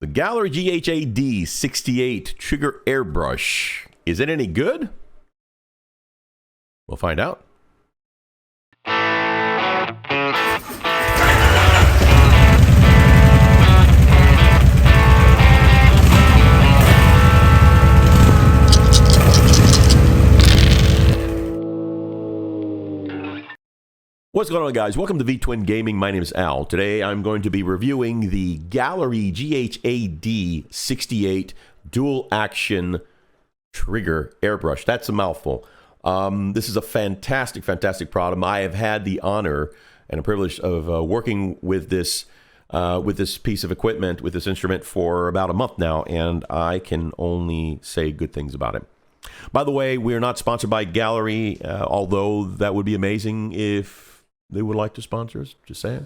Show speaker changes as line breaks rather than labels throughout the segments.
The Gaahleri GHAD68 trigger airbrush. Is it any good? We'll find out. What's going on, guys? Welcome to V-Twin Gaming. My name is Al. Today I'm going to be reviewing the Gaahleri GHAD68 dual action trigger airbrush. That's a mouthful. This is a fantastic product. I have had the honor and a privilege of working with this piece of equipment, with this instrument, for about a month now, and I can only say good things about it. By the way, we're not sponsored by Gaahleri, although that would be amazing if they would like to sponsor us, just saying.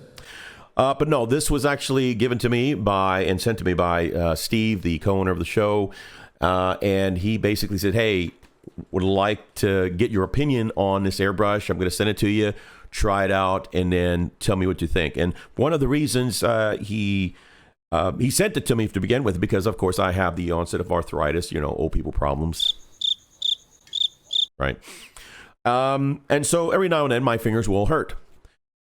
But no, this was actually given to me by and sent to me by Steve, the co-owner of the show. And he basically said, hey, would like to get your opinion on this airbrush. I'm going to send it to you, try it out, and then tell me what you think. And one of the reasons he sent it to me to begin with, because of course I have the onset of arthritis, you know, old people problems, right? And so every now and then my fingers will hurt.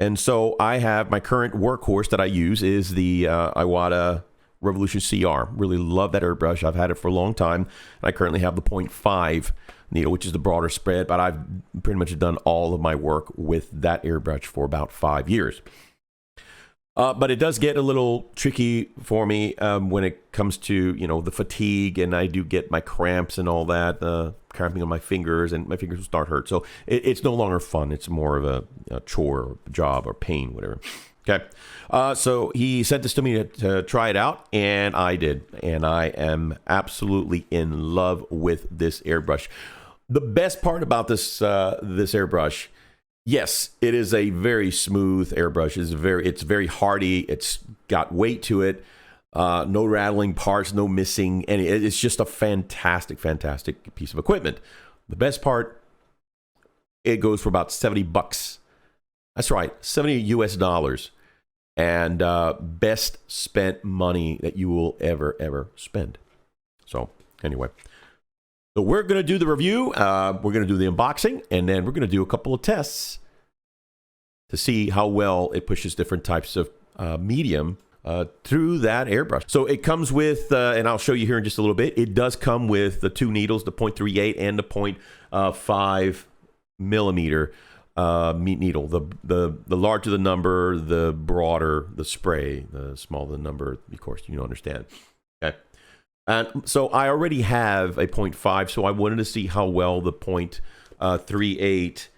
And so I have my current workhorse that I use is the Iwata Revolution CR. Really love that airbrush. I've had it for a long time. And I currently have the 0.5 needle, which is the broader spread, but I've pretty much done all of my work with that airbrush for about 5 years. But it does get a little tricky for me when it comes to, you know, the fatigue, and I do get my cramps and all that, cramping on my fingers, and my fingers will start hurt. So it's no longer fun. It's more of a chore, or job, or pain, whatever. Okay. So he sent this to me to try it out, and I did. And I am absolutely in love with this airbrush. The best part about this airbrush, yes, it is a very smooth airbrush. It's very hardy. It's got weight to it. No rattling parts, no missing any. It's just a fantastic piece of equipment. The best part, it goes for about $70. That's right, $70 US. And best spent money that you will ever spend. So anyway. So we're going to do the review, we're going to do the unboxing, and then we're going to do a couple of tests to see how well it pushes different types of medium through that airbrush. So it comes with, and I'll show you here in just a little bit, it does come with the two needles, the 0.38 and the 0.5 millimeter needle. The larger the number, the broader the spray. The smaller the number, of course, you understand. Okay. And so I already have a 0.5, so I wanted to see how well the 0.38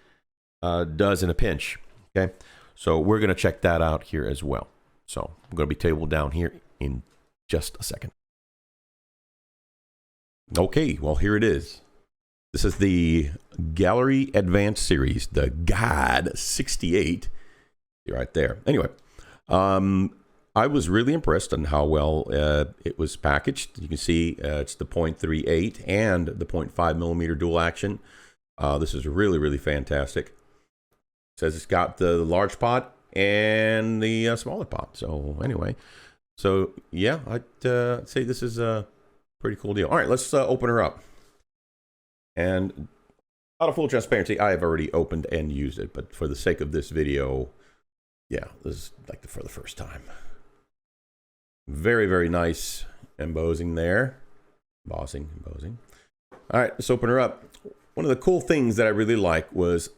does in a pinch. Okay, so we're going to check that out here as well. So I'm going to be tabled down here in just a second. Okay, well, here it is. This is the Gaahleri Advanced Series, the GHAD68. Right there. Anyway, I was really impressed on how well it was packaged. You can see it's the 0.38 and the 0.5 millimeter dual action. This is really fantastic. It says it's got the large pot and the smaller pot. So anyway, so yeah, I'd say this is a pretty cool deal. All right, let's open her up. And out of full transparency, I have already opened and used it, but for the sake of this video, yeah, this is like for the first time. Very nice embossing there. Embossing. All right, let's open her up. One of the cool things that I really like was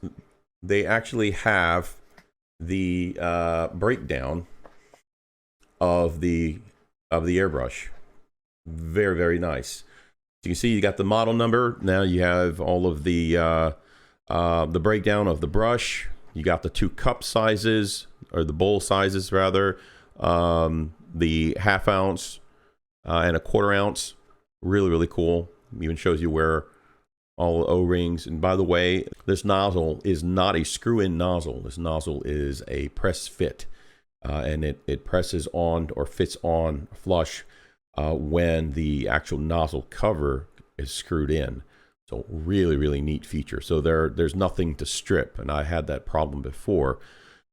they actually have the breakdown of the airbrush. Very nice. You can see you got the model number. Now you have all of the breakdown of the brush. You got the two cup sizes, or the bowl sizes rather. The ½ ounce and a ¼ ounce. Really cool. Even shows you where all the O-rings. And by the way, this nozzle is not a screw-in nozzle. This nozzle is a press fit. And it presses on or fits on flush when the actual nozzle cover is screwed in. So really neat feature. So there's nothing to strip. And I had that problem before.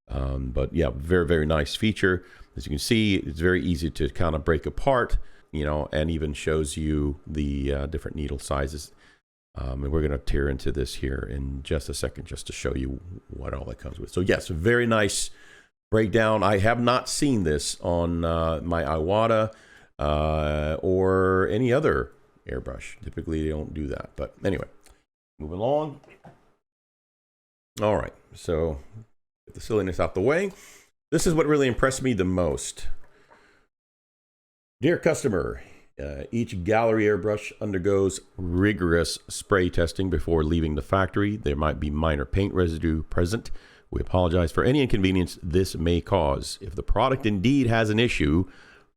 But yeah, very, very nice feature. As you can see, it's very easy to kind of break apart, you know, and even shows you the different needle sizes. And we're going to tear into this here in just a second, just to show you what all that comes with. So yes, a very nice breakdown. I have not seen this on my Iwata or any other airbrush. Typically, they don't do that. But anyway, moving along. All right, so get the silliness out the way. This is what really impressed me the most. Dear customer, each Gaahleri airbrush undergoes rigorous spray testing before leaving the factory. There might be minor paint residue present. We apologize for any inconvenience this may cause. If the product indeed has an issue,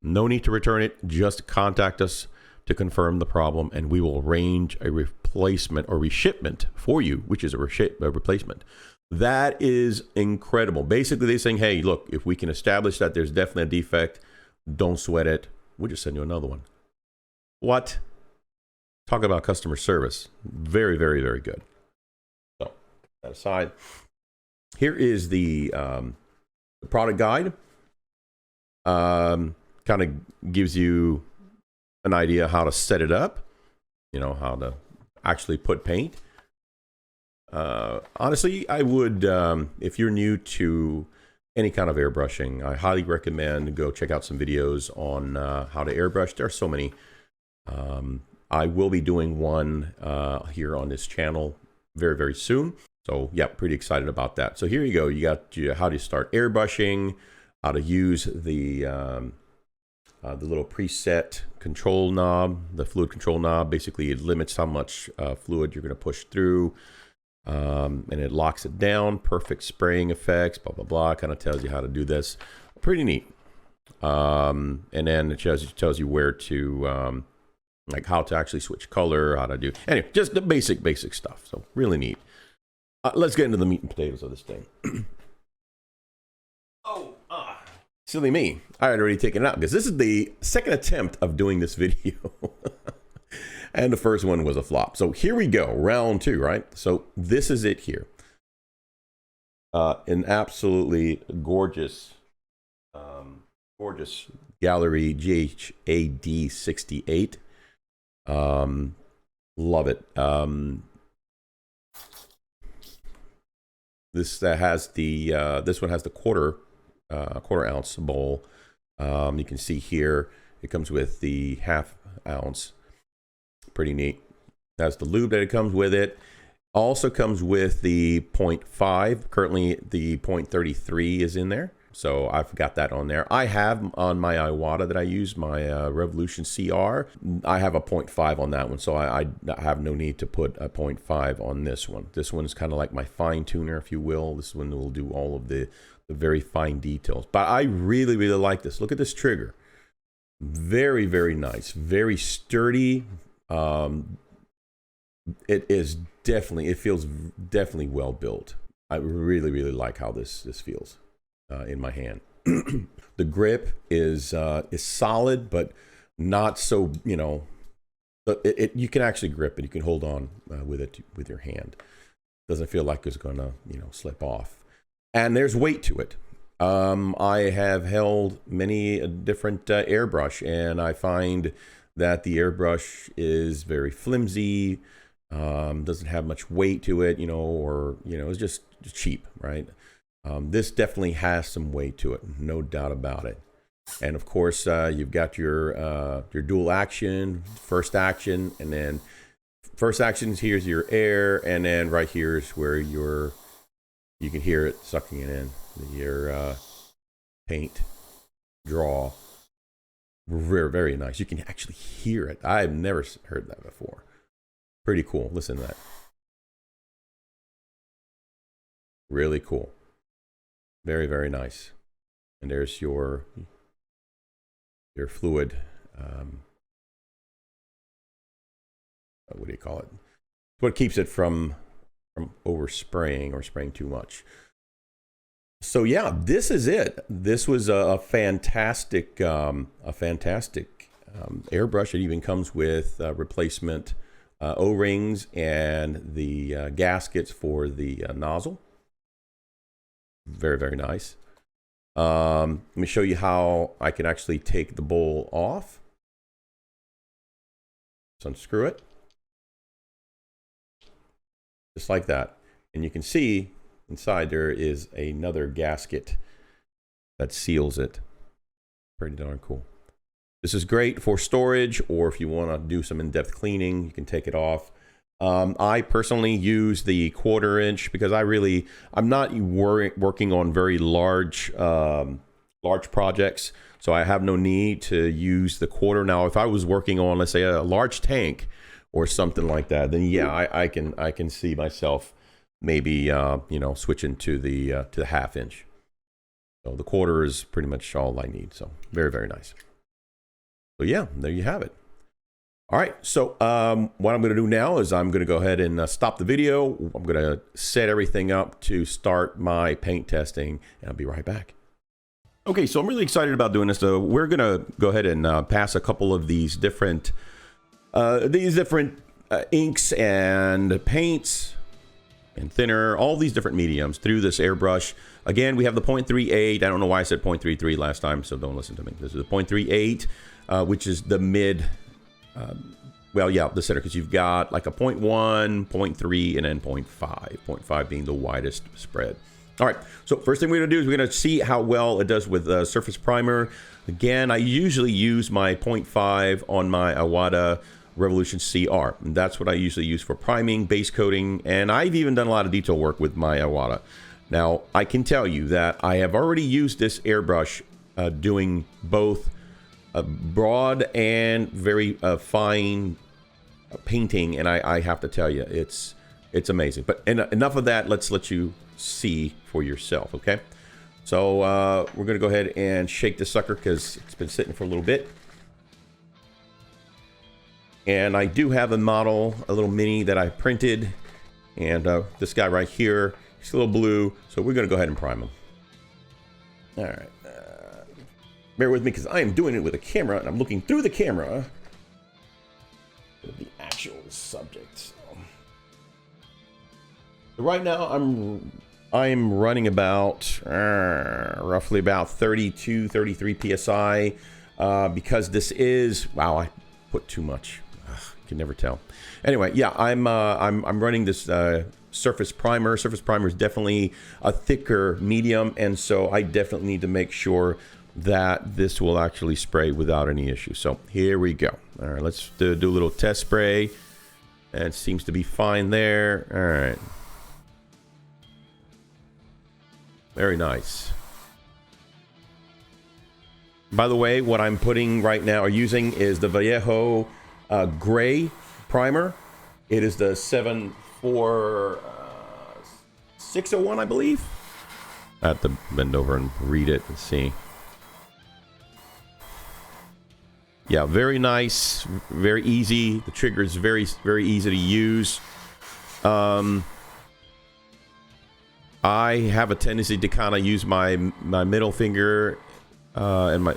no need to return it. Just contact us to confirm the problem, and we will arrange a replacement or reshipment for you, which is a replacement. That is incredible. Basically, they're saying, hey, look, if we can establish that there's definitely a defect, don't sweat it. We'll just send you another one. What? Talk about customer service. Very, very, very good. So, that aside, here is the product guide. Kind of gives you an idea how to set it up, you know, how to actually put paint. Honestly, I would, if you're new to any kind of airbrushing, I highly recommend go check out some videos on how to airbrush. There are so many. I will be doing one here on this channel very, very soon. So yeah, pretty excited about that. So here you go. You got how to start airbrushing, how to use the little preset control knob, the fluid control knob. Basically, it limits how much fluid you're going to push through. And it locks it down. Perfect spraying effects, blah, blah, blah. Kind of tells you how to do this. Pretty neat. And then it tells you where to, like how to actually switch color, how to do, anyway, just the basic stuff. So really neat. Let's get into the meat and potatoes of this thing. Silly me. I had already taken it out because this is the second attempt of doing this video. And the first one was a flop. So here we go, round two, right? So this is it here. An absolutely gorgeous, gorgeous Gaahleri GHAD68. Love it. This has the this one has the quarter ounce bowl. You can see here it comes with the ½ ounce. Pretty neat. That's the lube that it comes with it. Also comes with the 0.5. Currently the 0.33 is in there. So I've got that on there. I have on my Iwata that I use, my Revolution CR, I have a 0.5 on that one. So I have no need to put a 0.5 on this one. This one's kind of like my fine tuner, if you will. This one will do all of the very fine details. But I really, really like this. Look at this trigger. Very, very nice. Very sturdy. It is definitely, it feels definitely well built. I really, really like how this feels in my hand. The grip is solid, but not so, you know, you can actually grip it. You can hold on with it with your hand. Doesn't feel like it's gonna, you know, slip off. And there's weight to it. I have held many different airbrush, and I find that the airbrush is very flimsy, doesn't have much weight to it, you know, or, you know, it's just cheap, right? This definitely has some weight to it, no doubt about it. And of course, you've got your dual action, first action, and then first action, here's your air, and then right here is where you can hear it sucking it in, your paint, draw. Very, very nice. You can actually hear it. I've never heard that before. Pretty cool. Listen to that. Really cool. Very, very nice. And there's your fluid. What do you call it? What keeps it from overspraying or spraying too much. So yeah, this is it. This was a fantastic airbrush. It even comes with replacement O-rings and the gaskets for the nozzle. Very, very nice. Let me show you how I can actually take the bowl off. Just unscrew it. Just like that. And you can see inside there is another gasket that seals it. Pretty darn cool. This is great for storage, or if you want to do some in-depth cleaning, you can take it off. I personally use the 1/4 inch because I'm not working on very large projects, so I have no need to use the 1/4. Now, if I was working on, let's say, a large tank or something like that, then yeah, I can see myself maybe you know, switching to the 1/2 inch. So the 1/4 is pretty much all I need. So very, very nice. So yeah, there you have it. All right, so what I'm going to do now is I'm going to go ahead and stop the video. I'm going to set everything up to start my paint testing, and I'll be right back. Okay, so I'm really excited about doing this. So we're going to go ahead and pass a couple of these different inks and paints and thinner, all these different mediums through this airbrush. Again, we have the 0.38. I don't know why I said 0.33 last time, so don't listen to me. This is the 0.38, which is the mid. Well, yeah, the center, because you've got like a 0.1, 0.3, and then 0.5. 0.5 being the widest spread. All right, so first thing we're going to do is we're going to see how well it does with surface primer. Again, I usually use my 0.5 on my Iwata Revolution CR. And that's what I usually use for priming, base coating, and I've even done a lot of detail work with my Iwata. Now, I can tell you that I have already used this airbrush doing both broad and very fine painting, and I have to tell you, it's amazing. But enough of that. Let's let you see for yourself. Okay, so we're gonna go ahead and shake this sucker because it's been sitting for a little bit. And I do have a model, a little mini that I printed, and this guy right here, he's a little blue, so we're gonna go ahead and prime him. All right. Bear with me because I am doing it with a camera and I'm looking through the camera at the actual subject. So right now I'm running about roughly about 32, 33 psi because this is, wow, I put too much. Ugh, can never tell. Anyway, yeah, I'm running this surface primer. Surface primer is definitely a thicker medium, and so I definitely need to make sure that this will actually spray without any issue. So here we go. All right, let's do a little test spray. And it seems to be fine there. All right. Very nice. By the way, what I'm putting right now or using is the Vallejo gray primer. It is the 74601, I believe. I have to bend over and read it and see. Yeah, very nice, very easy. The trigger is very, very easy to use. I have a tendency to kind of use my middle finger and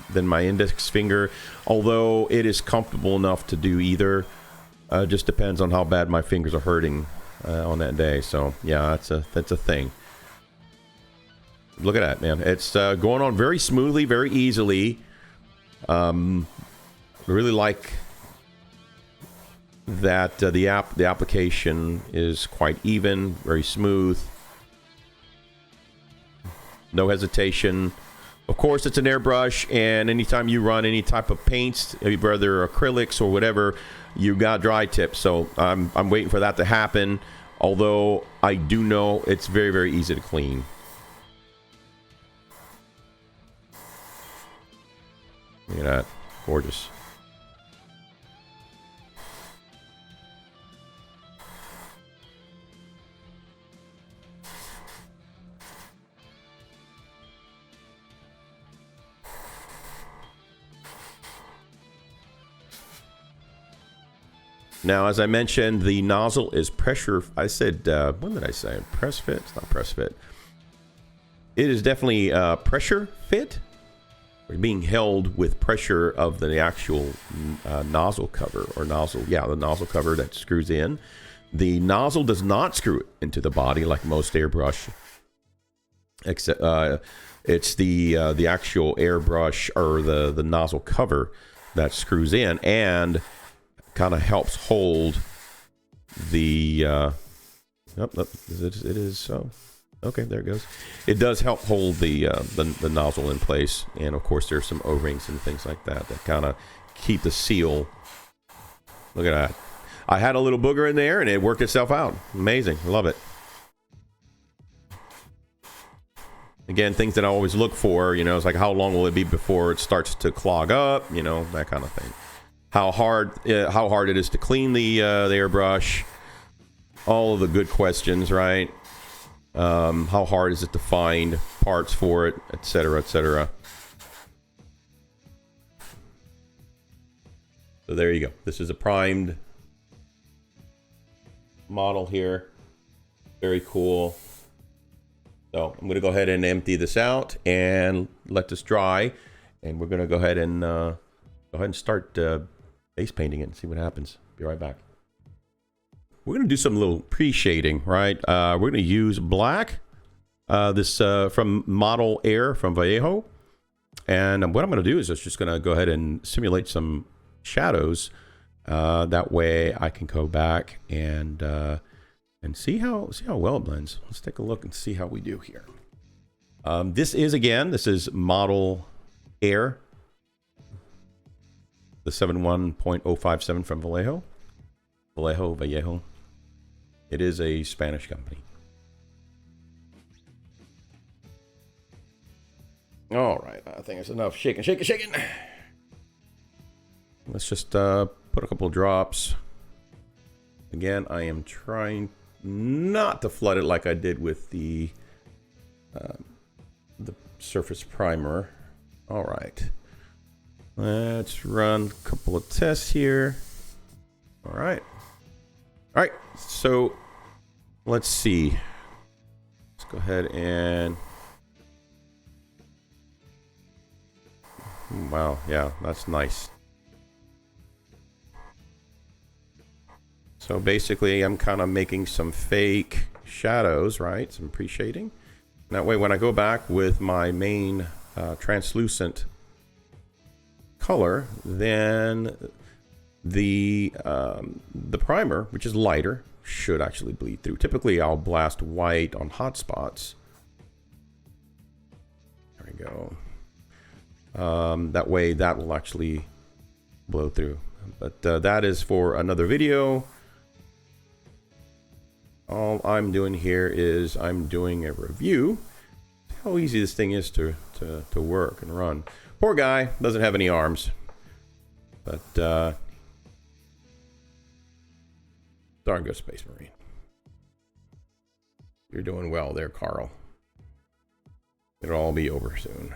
then my index finger, although it is comfortable enough to do either. Just depends on how bad my fingers are hurting on that day. So yeah, that's a thing. Look at that, man. It's going on very smoothly, very easily. I really like that the application is quite even, very smooth, no hesitation. Of course, it's an airbrush, and anytime you run any type of paints, whether acrylics or whatever, you got dry tips. So I'm waiting for that to happen. Although I do know it's very, very easy to clean. Look at that, gorgeous. Now, as I mentioned, the nozzle is pressure. I said, what did I say? Press fit? It's not press fit. It is definitely pressure fit. We're being held with pressure of the actual nozzle cover or nozzle. Yeah, the nozzle cover that screws in. The nozzle does not screw into the body like most airbrush except it's the actual airbrush or the nozzle cover that screws in and kind of helps hold the it is so okay, there it goes. It does help hold the nozzle in place, and of course there's some O-rings and things like that that kind of keep the seal. Look at that. I had a little booger in there and it worked itself out. Amazing. Love it. Again, things that I always look for, you know, it's like how long will it be before it starts to clog up, you know, that kind of thing. How hard it is to clean the airbrush. All of the good questions, right? How hard is it to find parts for it, etc., etc. So there you go. This is a primed model here. Very cool. So I'm going to go ahead and empty this out and let this dry, and we're going to go ahead and start base painting it and see what happens. Be right back. We're going to do some little pre-shading, right? We're going to use black, this from Model Air from Vallejo, and what I'm going to do is just going to go ahead and simulate some shadows. That way I can go back and see how well it blends. Let's take a look and see how we do here. This is Model Air, the 71.057 from Vallejo. It is a Spanish company. All right, I think it's enough shaking. Let's just put a couple of drops. Again, I am trying not to flood it like I did with the surface primer. All right, let's run a couple of tests here. All right, so let's see. Let's go ahead and wow, yeah, that's nice. So basically, I'm kind of making some fake shadows, right? Some pre-shading. That way, when I go back with my main translucent color, then the primer, which is lighter, should actually bleed through. Typically, I'll blast white on hot spots. There we go. That way, that will actually blow through. But that is for another video. All I'm doing here is I'm doing a review. How easy this thing is to work and run. Poor guy, doesn't have any arms. But darn good Space Marine. You're doing well there, Carl. It'll all be over soon.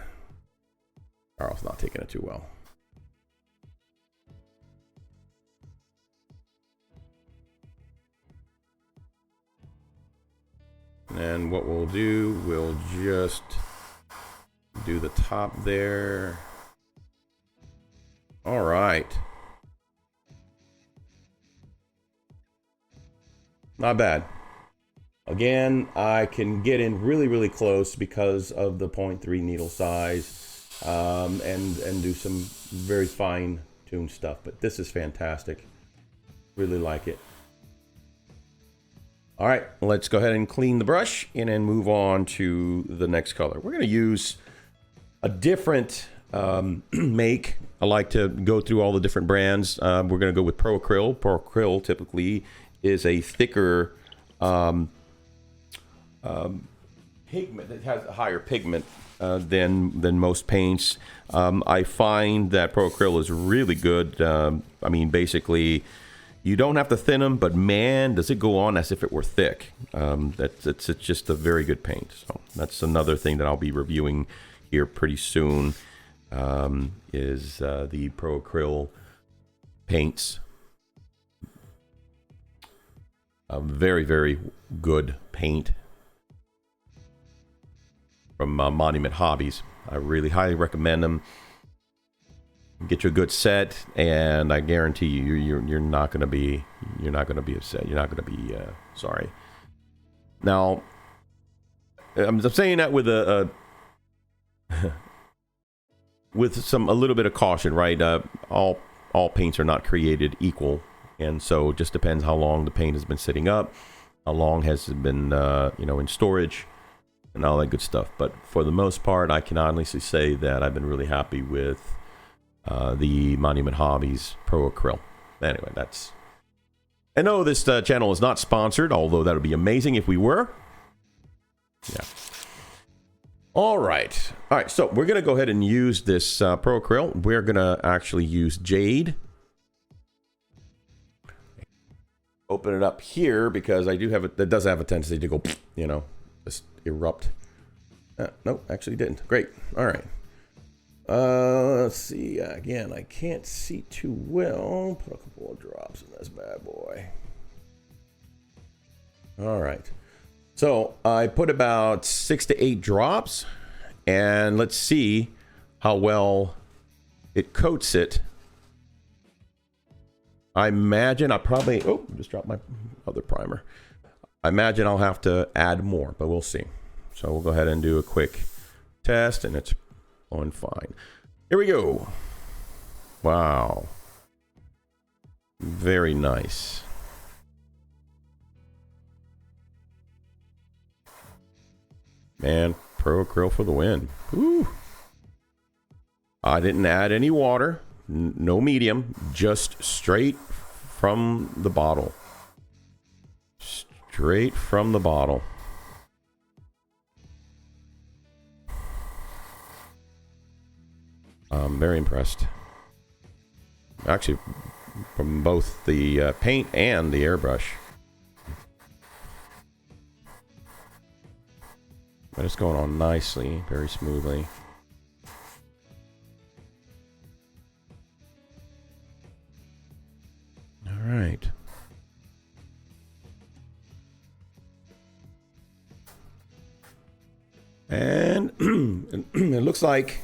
Carl's not taking it too well. And what we'll do, we'll just do the top there. All right. Not bad. Again, I can get in really close because of the 0.3 needle size, and do some very fine tuned stuff. But this is fantastic. Really like it. All right, let's go ahead and clean the brush and then move on to the next color. We're going to use a different make. I like to go through all the different brands. We're going to go with Pro Acryl. Pro Acryl typically is a thicker pigment. It has a higher pigment than most paints. I find that Pro Acryl is really good. I mean, basically, you don't have to thin them, but man, does it go on as if it were thick. It's just a very good paint. So that's another thing that I'll be reviewing here pretty soon, is the Pro Acryl paints. A very good paint from Monument Hobbies. I really highly recommend them. Get you a good set, and I guarantee you're not going to be upset. You're not going to be sorry. Now, I'm saying that with with a little bit of caution, right? All paints are not created equal, and so it just depends how long the paint has been sitting up, how long has it been in storage, and all that good stuff. But for the most part, I can honestly say that I've been really happy with the Monument Hobbies Pro Acryl. Anyway, that's... I know this channel is not sponsored, although that would be amazing if we were. Yeah. All right, so we're going to go ahead and use this Pro Acryl. We're going to actually use Jade. Open it up here because I do have it. That does have a tendency to go, just erupt. Nope, actually didn't. Great. All right. Let's see. Again, I can't see too well. Put a couple of drops in this bad boy. All right. So I put about 6 to 8 drops, and let's see how well it coats it. I imagine I probably... Oh, just dropped my other primer. I imagine I'll have to add more, but we'll see. So we'll go ahead and do a quick test, and it's on fine. Here we go. Wow. Very nice. Man, Pro Acryl for the win. Woo. I didn't add any water, no medium, just straight from the bottle. Straight from the bottle. I'm very impressed. Actually, from both the paint and the airbrush. But it's going on nicely, very smoothly. All right. And it looks like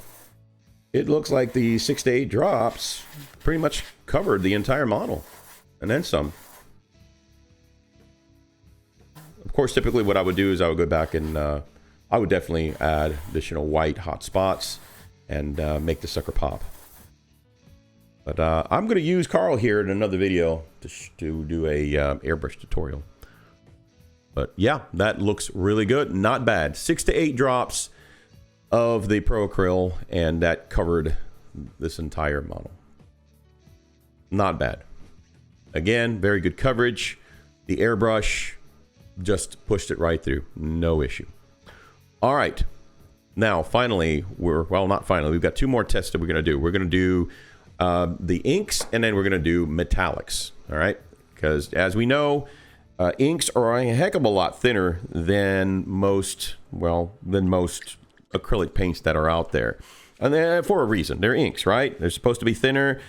the 6 to 8 drops pretty much covered the entire model, and then some. Of course, typically what I would do is I would go back and I would definitely add additional white hot spots and make the sucker pop. But I'm going to use Carl here in another video to do a airbrush tutorial. But yeah, that looks really good. Not bad. 6 to 8 drops of the Pro Acryl, and that covered this entire model. Not bad. Again, very good coverage. The airbrush just pushed it right through. No issue. All right. Now, finally, not finally. We've got 2 more tests that we're going to do. We're going to do the inks, and then we're going to do metallics. All right? Because as we know, inks are a heck of a lot thinner than most acrylic paints that are out there. And they're for a reason. They're inks, right? They're supposed to be thinner.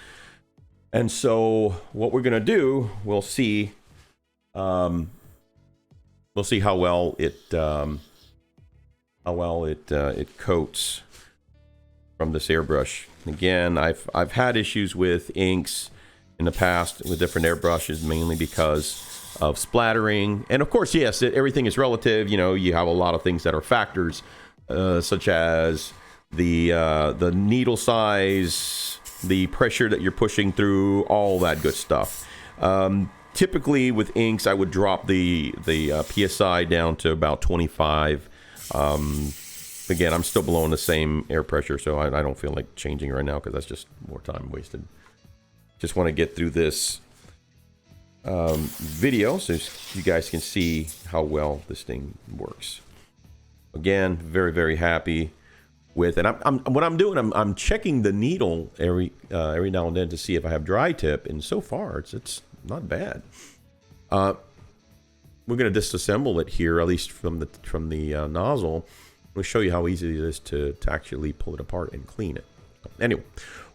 And so what we're going to do, we'll see how well it coats from this airbrush. Again, I've had issues with inks in the past with different airbrushes, mainly because of splattering. And of course, yes, everything is relative. You know, you have a lot of things that are factors, such as the needle size, the pressure that you're pushing through, all that good stuff. Typically with inks, I would drop the PSI down to about 25. Again, I'm still blowing the same air pressure, so I don't feel like changing right now because that's just more time wasted. Just want to get through this video so you guys can see how well this thing works. Again, very, very happy with, and what I'm doing, I'm checking the needle every now and then to see if I have dry tip, and so far it's not bad. We're going to disassemble it here, at least from the nozzle. We'll show you how easy it is to actually pull it apart and clean it. Anyway,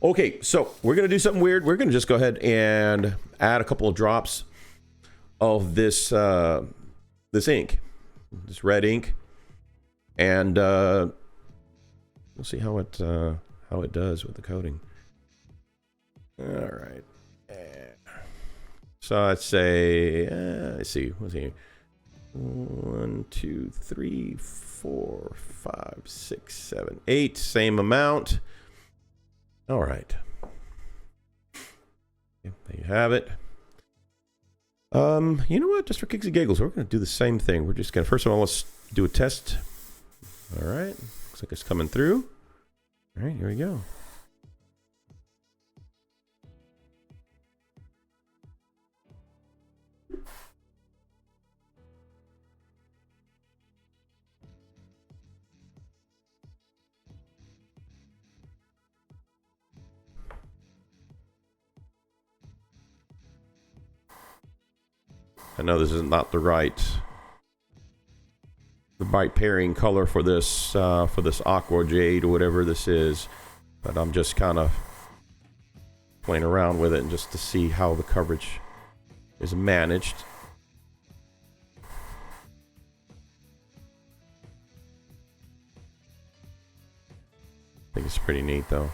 okay, so we're going to do something weird. We're going to just go ahead and add a couple of drops of this this ink, this red ink, and we'll see how it does with the coating. All right. So I'd say, let's see, 1, 2, 3, 4, 5, 6, 7, 8. Same amount. All right. Okay, there you have it. You know what? Just for kicks and giggles, we're going to do the same thing. We're just going to, first of all, let's do a test. All right. Looks like it's coming through. All right, here we go. I know this is not the right pairing color for this aqua jade or whatever this is, but I'm just kind of playing around with it and just to see how the coverage is managed. I think it's pretty neat though.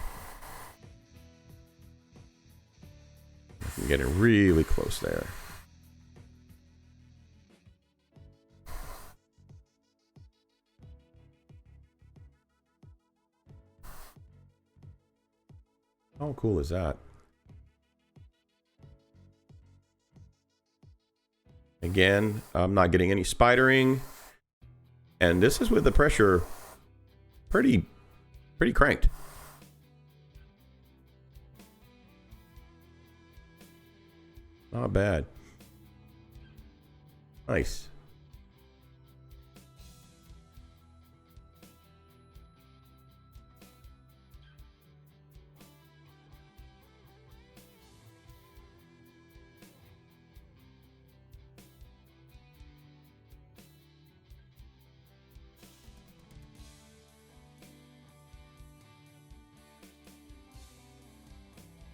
I can get it really close there. How cool is that? Again, I'm not getting any spidering, and this is with the pressure pretty cranked. Not bad. Nice.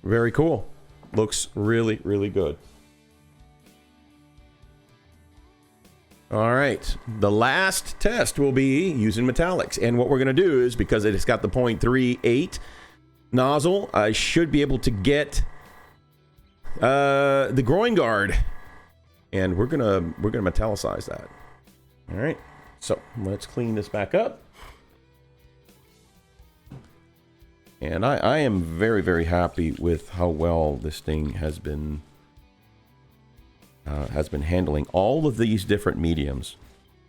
Very cool. Looks really, really good. All right. The last test will be using metallics. And what we're going to do is, because it's got the 0.38 nozzle, I should be able to get the groin guard. And we're gonna metallicize that. All right. So let's clean this back up. And I am very, very happy with how well this thing has been handling all of these different mediums,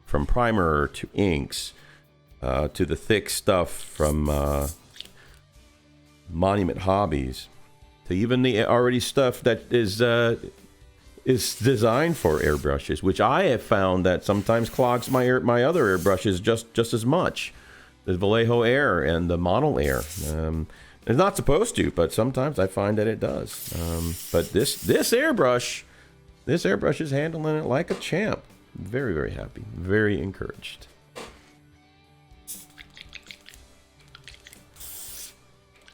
from primer to inks to the thick stuff from Monument Hobbies to even the already stuff that is designed for airbrushes, which I have found that sometimes clogs my other airbrushes just as much. The Vallejo Air and the Model Air. It's not supposed to, but sometimes I find that it does. But this airbrush is handling it like a champ. Very, very happy. Very encouraged.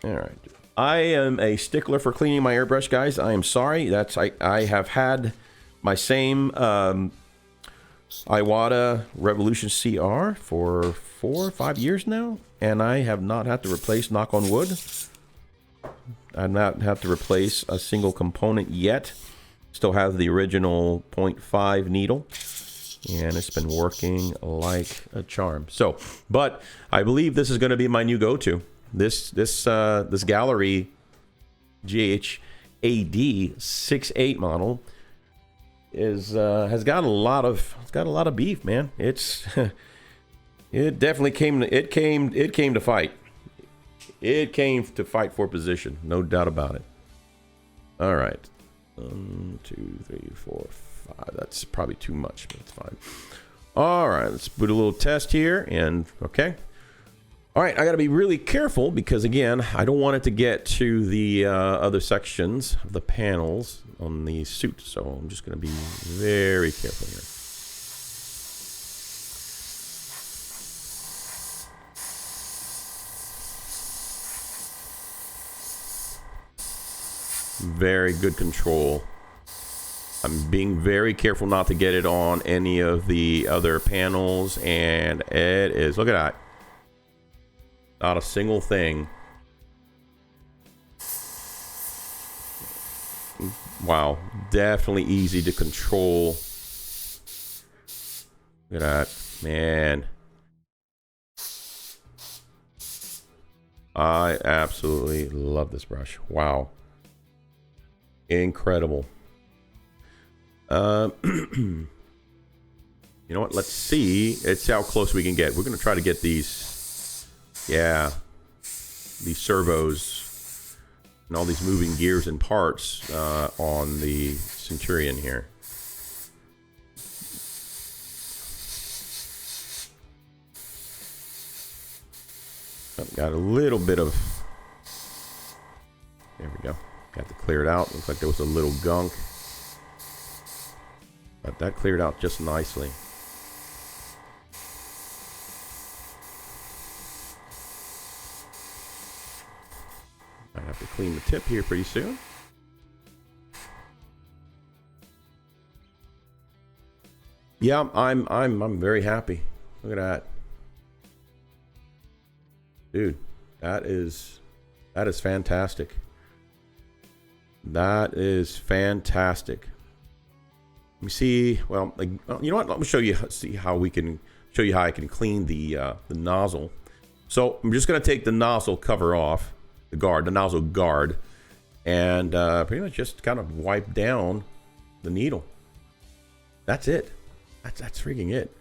All right. I am a stickler for cleaning my airbrush, guys. I am sorry. I have had my same Iwata Revolution CR for 4 or 5 years now, and I have not had to replace, knock on wood, I've not had to replace a single component yet. Still have the original 0.5 needle, and it's been working like a charm. So, but I believe this is going to be my new go-to. This Gaahleri GHAD68 model has got a lot of beef, man. It definitely came to fight. It came to fight for position, no doubt about it. All right. 1, 2, 3, 4, 5. That's probably too much, but it's fine. All right, let's put a little test here, and okay. All right, I got to be really careful because, again, I don't want it to get to the other sections of the panels on the suit, so I'm just going to be very careful here. Very good control. I'm being very careful not to get it on any of the other panels, and it is, look at that. Not a single thing. Wow, definitely easy to control Look at that, man. I absolutely love this brush. Wow. Incredible. You know what? Let's see. Let's see how close we can get. We're going to try to get these, yeah, these servos and all these moving gears and parts on the Centurion here. I've got a little bit of, there we go. Got to clear it out. Looks like there was a little gunk. But that cleared out just nicely. I have to clean the tip here pretty soon. Yeah, I'm very happy. Look at that. Dude, that is fantastic. That is fantastic. Let me see. Well, like, you know what? Let me show you. See how we can show you how I can clean the nozzle. So I'm just gonna take the nozzle cover off, the nozzle guard, and pretty much just kind of wipe down the needle. That's it. That's freaking it.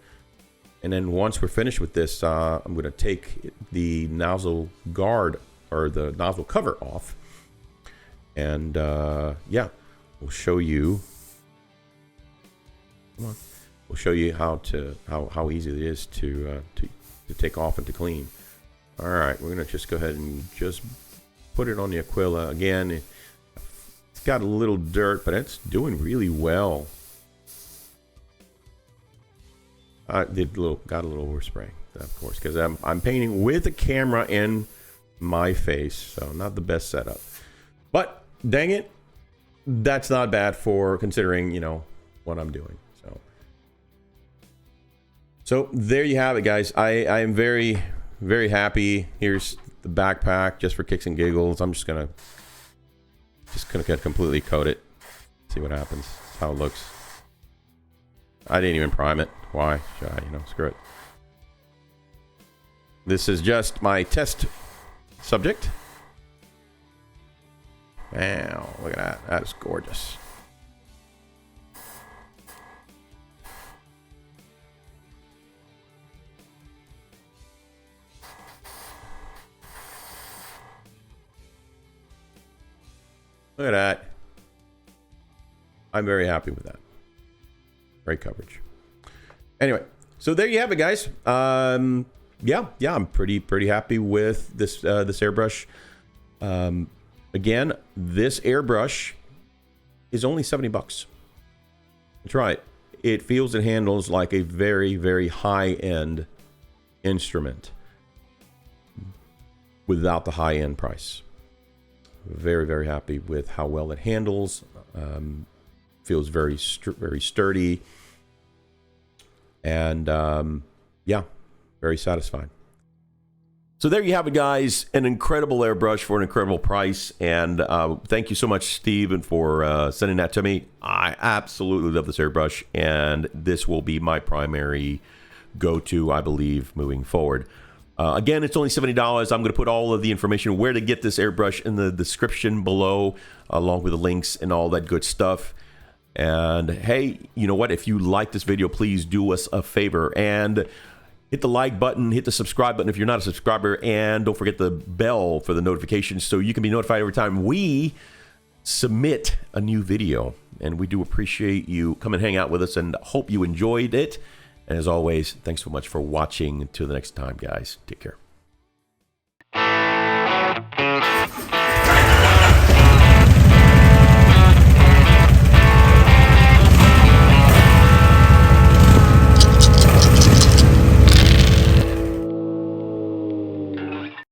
And then once we're finished with this, I'm gonna take the nozzle guard or the nozzle cover off, and yeah, we'll show you. Come on. We'll show you how easy it is to take off and to clean. All right, we're gonna just go ahead and just put it on the Aquila again. It's got a little dirt, but it's doing really well. I got a little overspray, of course, because I'm painting with the camera in my face, so not the best setup. But dang it, that's not bad for considering, you know, what I'm doing. So there you have it, guys. I am very, very happy. Here's the backpack just for kicks and giggles. I'm just gonna completely coat it. See what happens. That's how it looks. I didn't even prime it. Why should I? You know, screw it. This is just my test subject. Wow, look at that. That is gorgeous. Look at that. I'm very happy with that. Great coverage. Anyway, so there you have it, guys. Yeah, I'm pretty happy with this this airbrush. Again, this airbrush is only $70. That's right. It feels and handles like a very, very high-end instrument without the high-end price. Very, very happy with how well it handles. Feels very sturdy, and yeah, very satisfied. So there you have it, guys. An incredible airbrush for an incredible price. And thank you so much, Steven, for sending that to me. I absolutely love this airbrush, and this will be my primary go-to, I believe, moving forward. Again, it's only $70. I'm going to put all of the information where to get this airbrush in the description below, along with the links and all that good stuff. And hey, you know what? If you like this video, please do us a favor and hit the like button, hit the subscribe button if you're not a subscriber, and don't forget the bell for the notifications so you can be notified every time we submit a new video. And we do appreciate you come and hang out with us, and hope you enjoyed it. And as always, thanks so much for watching. Until the next time, guys, take care.